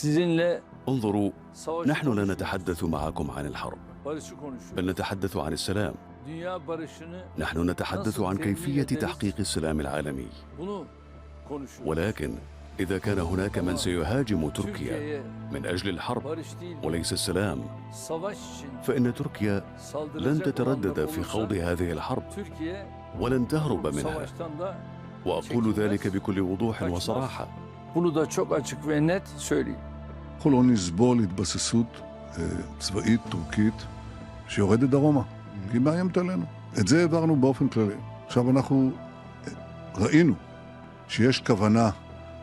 sizinle انظروا، savaşı نحن لا konuşuyoruz. نتحدث معكم عن الحرب، Barışı konuşuyoruz. بل نتحدث عن السلام. Dünya barışını نحن نتحدث عن كيفية تحقيق السلام العالمي. bunu konuşuyoruz. ولكن إذا كان هناك من سيهاجم تركيا Türkiye'ye من أجل الحرب barış değil, وليس السلام، savaş için فإن تركيا لن saldıracak تتردد olanlar في olursa خوض هذه الحرب Türkiye ولن تهرب bu منها. savaştan da وأقول ذلك بكل وضوح وصراحة. bunu da çok açık ve net söyleyeyim. אנחנו לא נסבול התבססות צבאית טורקית שיורדת דרומה, כי היא מאיימת עלינו. את זה העברנו באופן כללי. עכשיו אנחנו ראינו שיש כוונה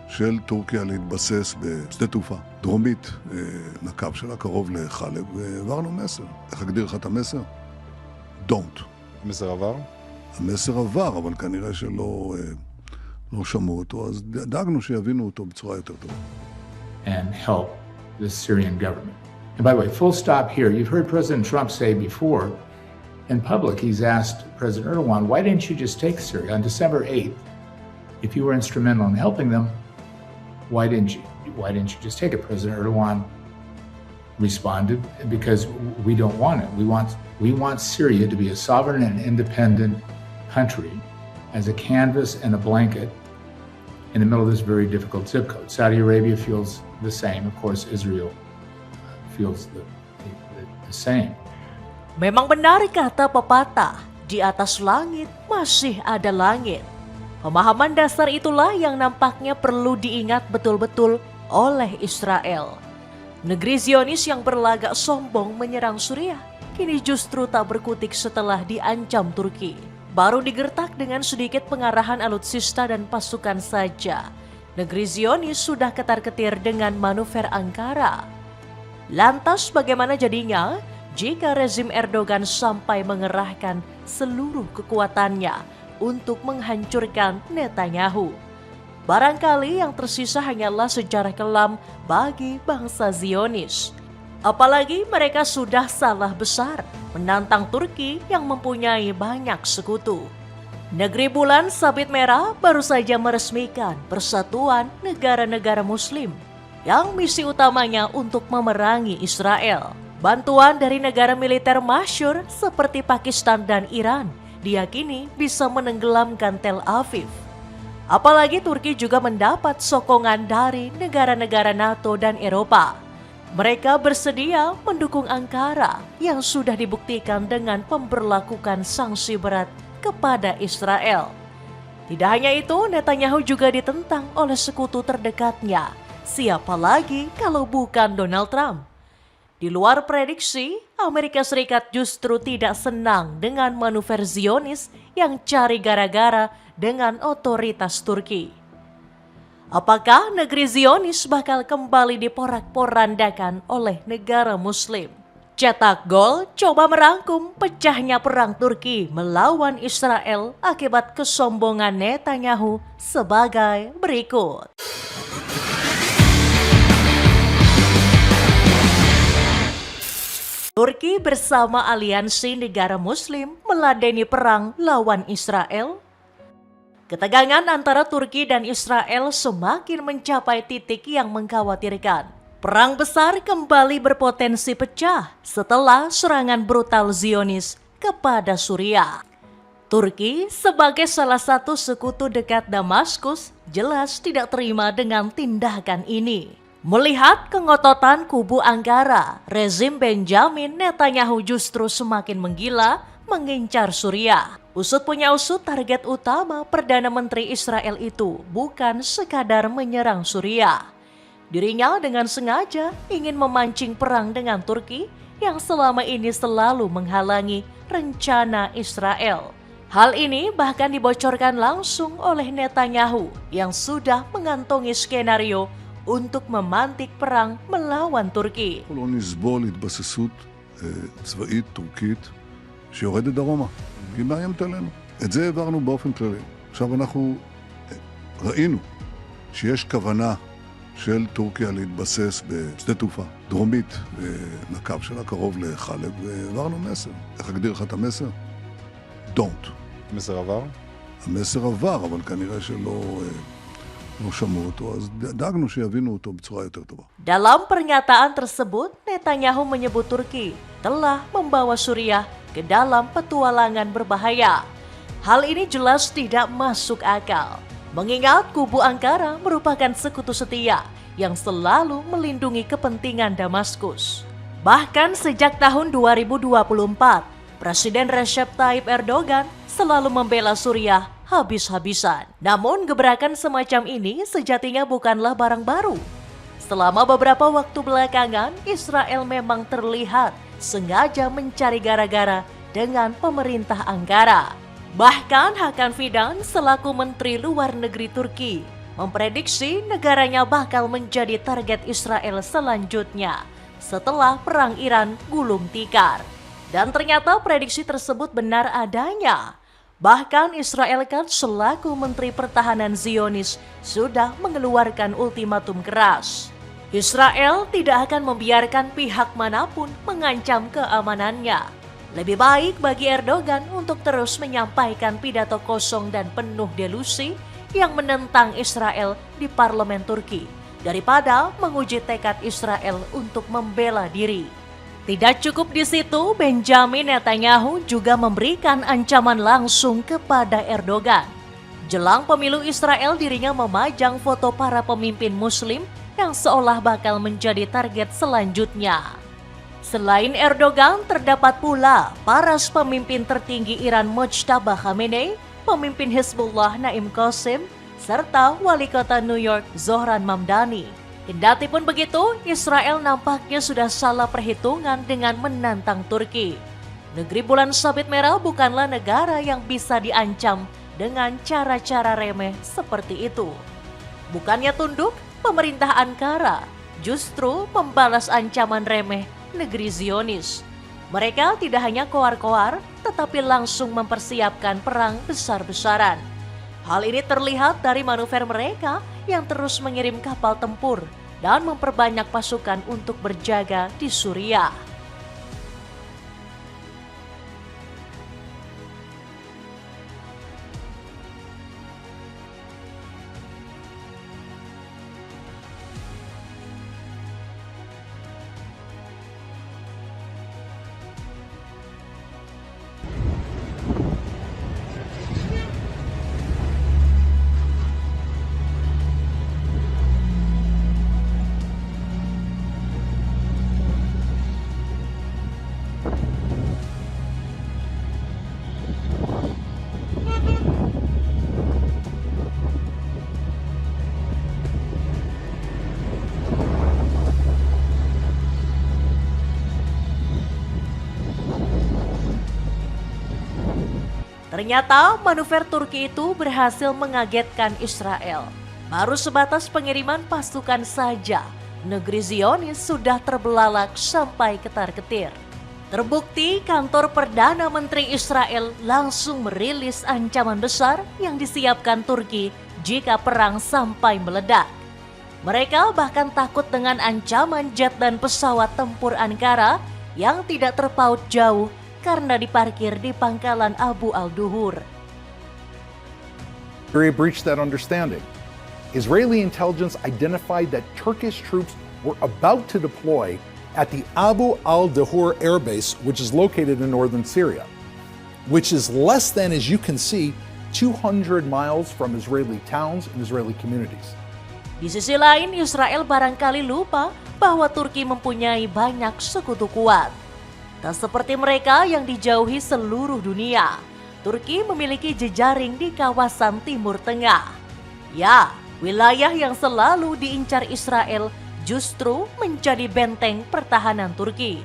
של טורקיה להתבסס בשדה תעופה דרומית לקו שלה, קרוב לחלב, והעברנו מסר. איך אגדיר לך את המסר? Don't. המסר עבר? המסר עבר, אבל כנראה שלא לא שמעו אותו, אז דאגנו שיבינו אותו בצורה יותר טובה. And help the Syrian government. And by the way, full stop here. You've heard President Trump say before, in public, he's asked President Erdogan, why didn't you just take Syria on December 8th? If you were instrumental in helping them, why didn't you? Why didn't you just take it? President Erdogan responded, because we don't want it. We want Syria to be a sovereign and independent country as a canvas and a blanket in the middle of this very difficult zip code. Saudi Arabia feels the same. Of course, Israel feels the same. Memang benar kata pepatah, di atas langit masih ada langit. Pemahaman dasar itulah yang nampaknya perlu diingat betul-betul oleh Israel. Negeri Zionis yang berlagak sombong menyerang Suriah, kini justru tak berkutik setelah diancam Turki. Baru digertak dengan sedikit pengarahan alutsista dan pasukan saja, negeri Zionis sudah ketar-ketir dengan manuver Ankara. Lantas bagaimana jadinya jika rezim Erdogan sampai mengerahkan seluruh kekuatannya untuk menghancurkan Netanyahu? Barangkali yang tersisa hanyalah sejarah kelam bagi bangsa Zionis. Apalagi mereka sudah salah besar menantang Turki yang mempunyai banyak sekutu. Negeri bulan sabit merah baru saja meresmikan Persatuan Negara-Negara Muslim yang misi utamanya untuk memerangi Israel. Bantuan dari negara militer masyhur seperti Pakistan dan Iran diyakini bisa menenggelamkan Tel Aviv. Apalagi Turki juga mendapat sokongan dari negara-negara NATO dan Eropa. Mereka bersedia mendukung Ankara yang sudah dibuktikan dengan memberlakukan sanksi berat kepada Israel. Tidak hanya itu, Netanyahu juga ditentang oleh sekutu terdekatnya. Siapa lagi kalau bukan Donald Trump? Di luar prediksi, Amerika Serikat justru tidak senang dengan manuver Zionis yang cari gara-gara dengan otoritas Turki. Apakah negeri Zionis bakal kembali diporak-porandakan oleh negara Muslim? Cetak Gol coba merangkum pecahnya perang Turki melawan Israel akibat kesombongan Netanyahu sebagai berikut. Turki bersama aliansi negara Muslim meladeni perang lawan Israel. Ketegangan antara Turki dan Israel semakin mencapai titik yang mengkhawatirkan. Perang besar kembali berpotensi pecah setelah serangan brutal Zionis kepada Suriah. Turki sebagai salah satu sekutu dekat Damaskus jelas tidak terima dengan tindakan ini. Melihat kengototan kubu Ankara, rezim Benjamin Netanyahu justru semakin menggila mengincar Suriah. Usut punya usut, target utama Perdana Menteri Israel itu bukan sekadar menyerang Suriah. Dirinya dengan sengaja ingin memancing perang dengan Turki yang selama ini selalu menghalangi rencana Israel. Hal ini bahkan dibocorkan langsung oleh Netanyahu yang sudah mengantongi skenario untuk memantik perang melawan Turki. אנחנו לא נסבול התבססות צבאית טורקית שיורדת דרומה, כי היא מאיימת עלינו. את זה העברנו באופן כללי. עכשיו אנחנו ראינו שיש כוונה של טורקיה להתבסס בשדה תעופה דרומית לקו שלה, קרוב לחלב, והעברנו מסר. איך אגדיר לך את המסר? Don't. המסר עבר? המסר עבר, אבל כנראה שלא לא שמעו אותו, אז דאגנו שיבינו אותו בצורה יותר טובה. Dalam pernyataan tersebut, Netanyahu menyebut Turki telah membawa Suriah ke dalam petualangan berbahaya. Hal ini jelas tidak masuk akal, mengingat kubu Ankara merupakan sekutu setia yang selalu melindungi kepentingan Damaskus. Bahkan sejak tahun 2024, Presiden Recep Tayyip Erdogan selalu membela Suriah habis-habisan. Namun gebrakan semacam ini sejatinya bukanlah barang baru. Selama beberapa waktu belakangan, Israel memang terlihat sengaja mencari gara-gara dengan pemerintah Ankara. Bahkan Hakan Fidan selaku Menteri Luar Negeri Turki memprediksi negaranya bakal menjadi target Israel selanjutnya setelah perang Iran gulung tikar. Dan ternyata prediksi tersebut benar adanya. Bahkan Israel kan selaku Menteri Pertahanan Zionis sudah mengeluarkan ultimatum keras. Israel tidak akan membiarkan pihak manapun mengancam keamanannya. Lebih baik bagi Erdogan untuk terus menyampaikan pidato kosong dan penuh delusi yang menentang Israel di parlemen Turki daripada menguji tekad Israel untuk membela diri. Tidak cukup di situ, Benjamin Netanyahu juga memberikan ancaman langsung kepada Erdogan. Jelang pemilu Israel, dirinya memajang foto para pemimpin Muslim yang seolah bakal menjadi target selanjutnya. Selain Erdogan, terdapat pula para pemimpin tertinggi Iran Mojtaba Khamenei, pemimpin Hizbullah Naim Qasim, serta wali kota New York Zohran Mamdani. Kendati pun begitu, Israel nampaknya sudah salah perhitungan dengan menantang Turki. Negeri bulan sabit merah bukanlah negara yang bisa diancam dengan cara-cara remeh seperti itu. Bukannya tunduk, pemerintah Ankara justru membalas ancaman remeh negeri Zionis. Mereka tidak hanya koar-koar, tetapi langsung mempersiapkan perang besar-besaran. Hal ini terlihat dari manuver mereka yang terus mengirim kapal tempur dan memperbanyak pasukan untuk berjaga di Suriah. Ternyata manuver Turki itu berhasil mengagetkan Israel. Baru sebatas pengiriman pasukan saja, negeri Zionis sudah terbelalak sampai ketar-ketir. Terbukti kantor Perdana Menteri Israel langsung merilis ancaman besar yang disiapkan Turki jika perang sampai meledak. Mereka bahkan takut dengan ancaman jet dan pesawat tempur Ankara yang tidak terpaut jauh karena diparkir di pangkalan Abu al-Duhur. Syria breached that understanding. Israeli intelligence identified that Turkish troops were about to deploy at the Abu al-Duhur air base, which is located in northern Syria, which is less than, as you can see, 200 miles from Israeli towns and Israeli communities. Di sisi lain, Israel barangkali lupa bahwa Turki mempunyai banyak sekutu kuat. Tak seperti mereka yang dijauhi seluruh dunia, Turki memiliki jejaring di kawasan Timur Tengah. Ya, wilayah yang selalu diincar Israel justru menjadi benteng pertahanan Turki.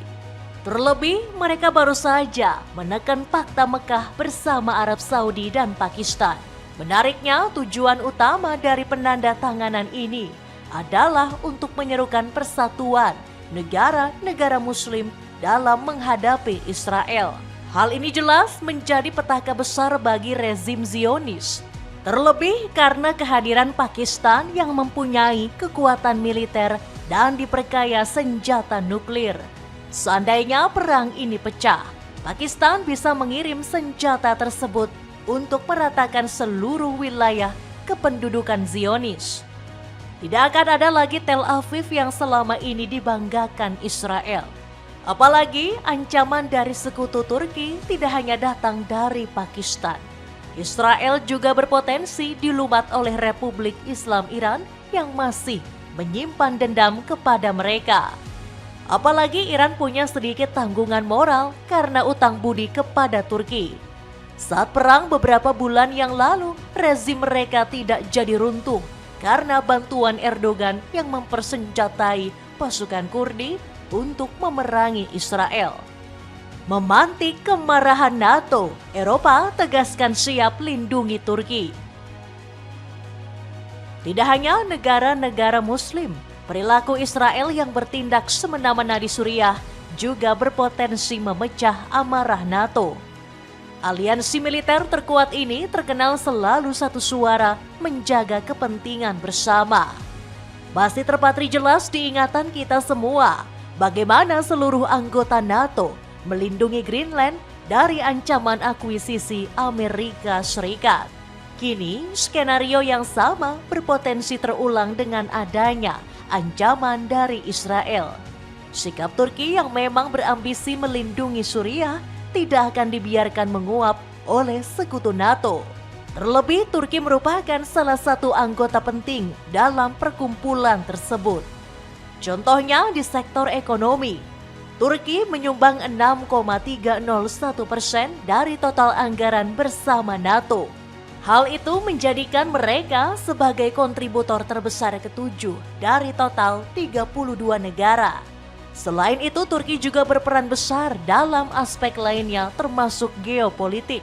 Terlebih, mereka baru saja menekan Fakta Mekah bersama Arab Saudi dan Pakistan. Menariknya, tujuan utama dari penandatanganan ini adalah untuk menyerukan persatuan negara-negara Muslim dalam menghadapi Israel. Hal ini jelas menjadi petaka besar bagi rezim Zionis. Terlebih karena kehadiran Pakistan yang mempunyai kekuatan militer dan diperkaya senjata nuklir. Seandainya perang ini pecah, Pakistan bisa mengirim senjata tersebut untuk meratakan seluruh wilayah kependudukan Zionis. Tidak akan ada lagi Tel Aviv yang selama ini dibanggakan Israel. Apalagi ancaman dari sekutu Turki tidak hanya datang dari Pakistan. Israel juga berpotensi dilumat oleh Republik Islam Iran yang masih menyimpan dendam kepada mereka. Apalagi Iran punya sedikit tanggungan moral karena utang budi kepada Turki. Saat perang beberapa bulan yang lalu, rezim mereka tidak jadi runtuh karena bantuan Erdogan yang mempersenjatai pasukan Kurdi untuk memerangi Israel. Memantik kemarahan NATO, Eropa tegaskan siap lindungi Turki. Tidak hanya negara-negara Muslim, perilaku Israel yang bertindak semena-mena di Suriah juga berpotensi memecah amarah NATO. Aliansi militer terkuat ini terkenal selalu satu suara menjaga kepentingan bersama. Masih terpatri jelas di ingatan kita semua bagaimana seluruh anggota NATO melindungi Greenland dari ancaman akuisisi Amerika Serikat. Kini, skenario yang sama berpotensi terulang dengan adanya ancaman dari Israel. Sikap Turki yang memang berambisi melindungi Suriah tidak akan dibiarkan menguap oleh sekutu NATO. Terlebih, Turki merupakan salah satu anggota penting dalam perkumpulan tersebut. Contohnya di sektor ekonomi, Turki menyumbang 6,301% dari total anggaran bersama NATO. Hal itu menjadikan mereka sebagai kontributor terbesar ke-7 dari total 32 negara. Selain itu, Turki juga berperan besar dalam aspek lainnya termasuk geopolitik,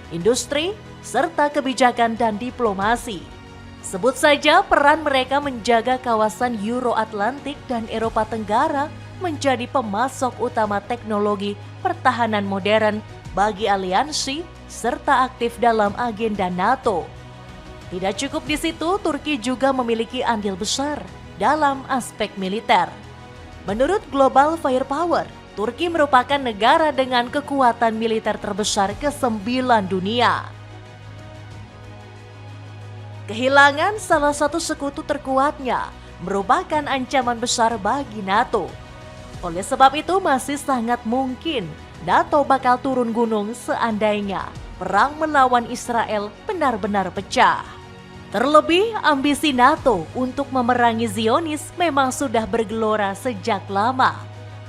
industri, serta kebijakan dan diplomasi. Sebut saja peran mereka menjaga kawasan Euro-Atlantik dan Eropa Tenggara menjadi pemasok utama teknologi pertahanan modern bagi aliansi serta aktif dalam agenda NATO. Tidak cukup di situ, Turki juga memiliki andil besar dalam aspek militer. Menurut Global Firepower, Turki merupakan negara dengan kekuatan militer terbesar ke-9 dunia. Kehilangan salah satu sekutu terkuatnya merupakan ancaman besar bagi NATO. Oleh sebab itu masih sangat mungkin NATO bakal turun gunung seandainya perang melawan Israel benar-benar pecah. Terlebih, ambisi NATO untuk memerangi Zionis memang sudah bergelora sejak lama.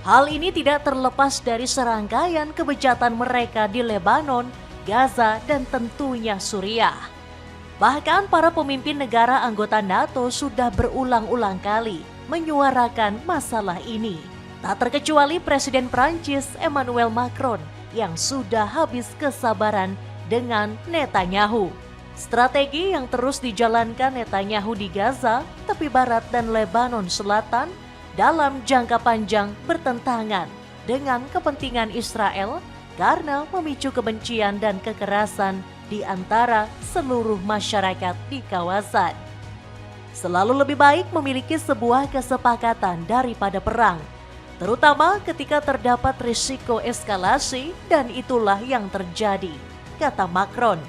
Hal ini tidak terlepas dari serangkaian kebejatan mereka di Lebanon, Gaza, dan tentunya Suriah. Bahkan para pemimpin negara anggota NATO sudah berulang-ulang kali menyuarakan masalah ini. Tak terkecuali Presiden Prancis Emmanuel Macron yang sudah habis kesabaran dengan Netanyahu. Strategi yang terus dijalankan Netanyahu di Gaza, tepi barat dan Lebanon Selatan dalam jangka panjang bertentangan dengan kepentingan Israel karena memicu kebencian dan kekerasan di antara seluruh masyarakat di kawasan. Selalu lebih baik memiliki sebuah kesepakatan daripada perang, terutama ketika terdapat risiko eskalasi, dan itulah yang terjadi, kata Macron.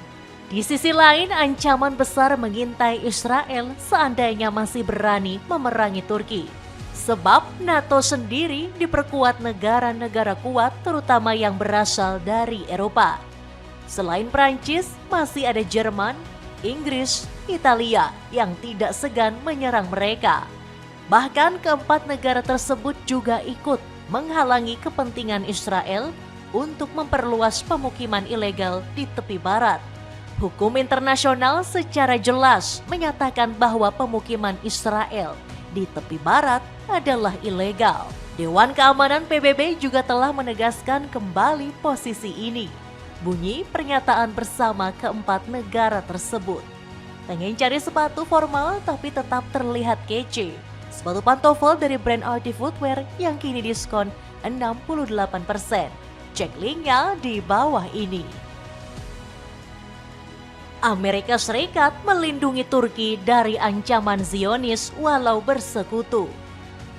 Di sisi lain, ancaman besar mengintai Israel seandainya masih berani memerangi Turki. Sebab NATO sendiri diperkuat negara-negara kuat terutama yang berasal dari Eropa. Selain Prancis, masih ada Jerman, Inggris, Italia yang tidak segan menyerang mereka. Bahkan keempat negara tersebut juga ikut menghalangi kepentingan Israel untuk memperluas pemukiman ilegal di tepi barat. Hukum internasional secara jelas menyatakan bahwa pemukiman Israel di tepi barat adalah ilegal. Dewan Keamanan PBB juga telah menegaskan kembali posisi ini. Bunyi pernyataan bersama keempat negara tersebut. Pengen cari sepatu formal tapi tetap terlihat kece? Sepatu pantofel dari brand Arty Footwear yang kini diskon 68%. Cek linknya di bawah ini. Amerika Serikat melindungi Turki dari ancaman Zionis walau bersekutu.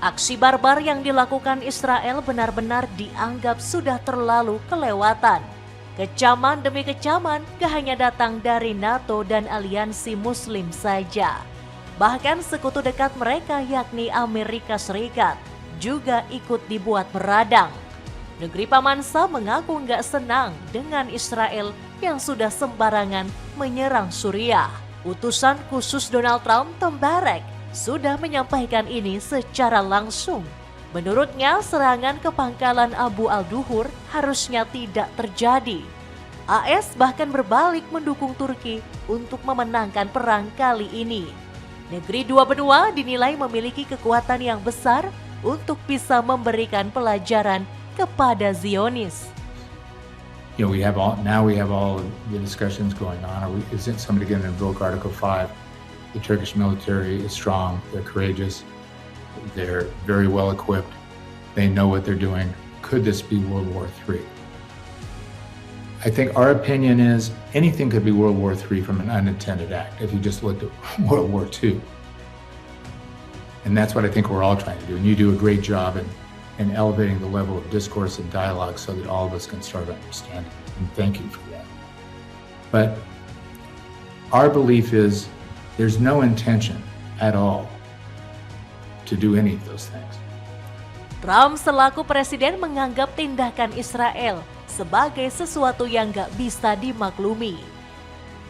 Aksi barbar yang dilakukan Israel benar-benar dianggap sudah terlalu kelewatan. Kecaman demi kecaman gak hanya datang dari NATO dan aliansi Muslim saja. Bahkan sekutu dekat mereka yakni Amerika Serikat juga ikut dibuat meradang. Negeri Paman Sam mengaku nggak senang dengan Israel yang sudah sembarangan menyerang Suriah. Utusan khusus Donald Trump Tembarek sudah menyampaikan ini secara langsung. Menurutnya serangan ke pangkalan Abu al-Duhur harusnya tidak terjadi. AS bahkan berbalik mendukung Turki untuk memenangkan perang kali ini. Negeri dua benua dinilai memiliki kekuatan yang besar untuk bisa memberikan pelajaran kepada Zionis. We have all the discussions going on. Is somebody going to invoke Article 5? The Turkish military is strong. They're courageous. They're very well equipped. They know what they're doing. Could this be World War III? I think our opinion is anything could be World War III from an unintended act if you just looked at World War II. And that's what I think we're all trying to do. And you do a great job in elevating the level of discourse and dialogue so that all of us can start understanding. And thank you for that. But our belief is there's no intention at all to do any of those things. Trump selaku presiden menganggap tindakan Israel sebagai sesuatu yang gak bisa dimaklumi.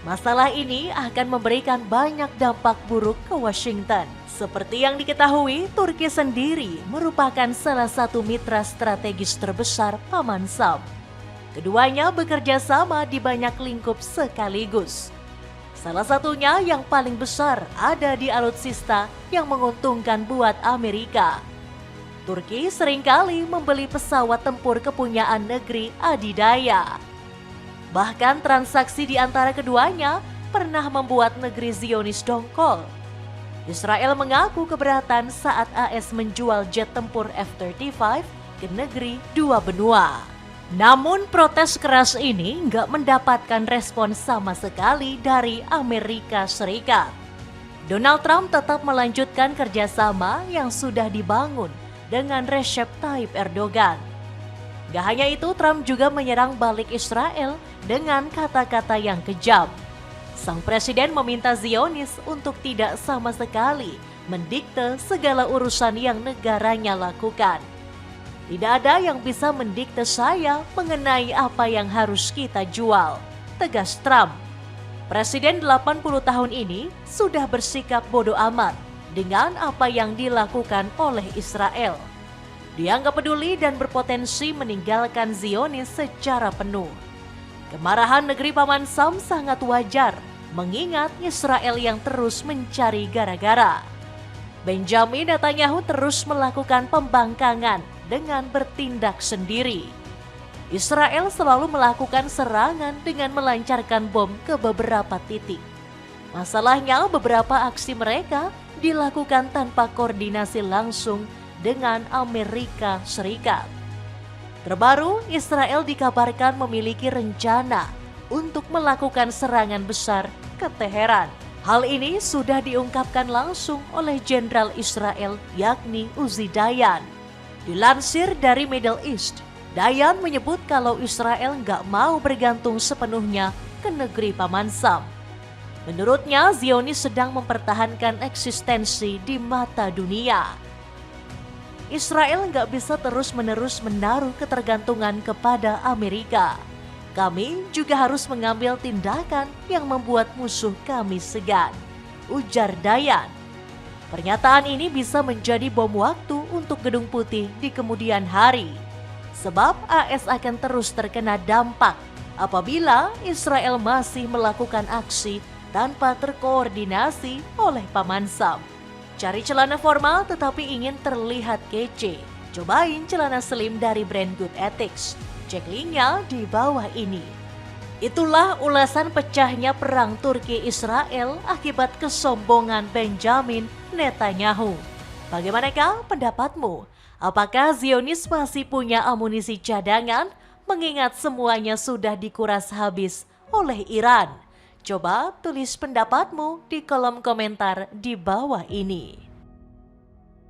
Masalah ini akan memberikan banyak dampak buruk ke Washington. Seperti yang diketahui, Turki sendiri merupakan salah satu mitra strategis terbesar Paman Sam. Keduanya bekerja sama di banyak lingkup sekaligus. Salah satunya yang paling besar ada di alutsista yang menguntungkan buat Amerika. Turki seringkali membeli pesawat tempur kepunyaan negeri adidaya. Bahkan transaksi di antara keduanya pernah membuat negeri Zionis dongkol. Israel mengaku keberatan saat AS menjual jet tempur F-35 ke negeri dua benua. Namun protes keras ini nggak mendapatkan respon sama sekali dari Amerika Serikat. Donald Trump tetap melanjutkan kerjasama yang sudah dibangun dengan Recep Tayyip Erdogan. Gak hanya itu, Trump juga menyerang balik Israel dengan kata-kata yang kejam. Sang presiden meminta Zionis untuk tidak sama sekali mendikte segala urusan yang negaranya lakukan. Tidak ada yang bisa mendikte saya mengenai apa yang harus kita jual, tegas Trump. Presiden 80 tahun ini sudah bersikap bodoh amat dengan apa yang dilakukan oleh Israel. Dia nggak peduli dan berpotensi meninggalkan Zionis secara penuh. Kemarahan negeri Paman Sam sangat wajar, mengingat Israel yang terus mencari gara-gara. Benjamin Netanyahu terus melakukan pembangkangan dengan bertindak sendiri. Israel selalu melakukan serangan dengan melancarkan bom ke beberapa titik. Masalahnya, beberapa aksi mereka dilakukan tanpa koordinasi langsung dengan Amerika Serikat. Terbaru, Israel dikabarkan memiliki rencana untuk melakukan serangan besar ke Teheran. Hal ini sudah diungkapkan langsung oleh Jenderal Israel yakni Uzi Dayan. Dilansir dari Middle East, Dayan menyebut kalau Israel nggak mau bergantung sepenuhnya ke negeri Paman Sam. Menurutnya, Zionis sedang mempertahankan eksistensi di mata dunia. Israel nggak bisa terus-menerus menaruh ketergantungan kepada Amerika. Kami juga harus mengambil tindakan yang membuat musuh kami segan, ujar Dayan. Pernyataan ini bisa menjadi bom waktu untuk Gedung Putih di kemudian hari, sebab AS akan terus terkena dampak apabila Israel masih melakukan aksi tanpa terkoordinasi oleh Paman Sam. Cari celana formal tetapi ingin terlihat kece? Cobain celana slim dari brand Good Ethics. Cek linknya di bawah ini. Itulah ulasan pecahnya perang Turki-Israel akibat kesombongan Benjamin Netanyahu. Bagaimanakah pendapatmu? Apakah Zionis masih punya amunisi cadangan mengingat semuanya sudah dikuras habis oleh Iran? Coba tulis pendapatmu di kolom komentar di bawah ini.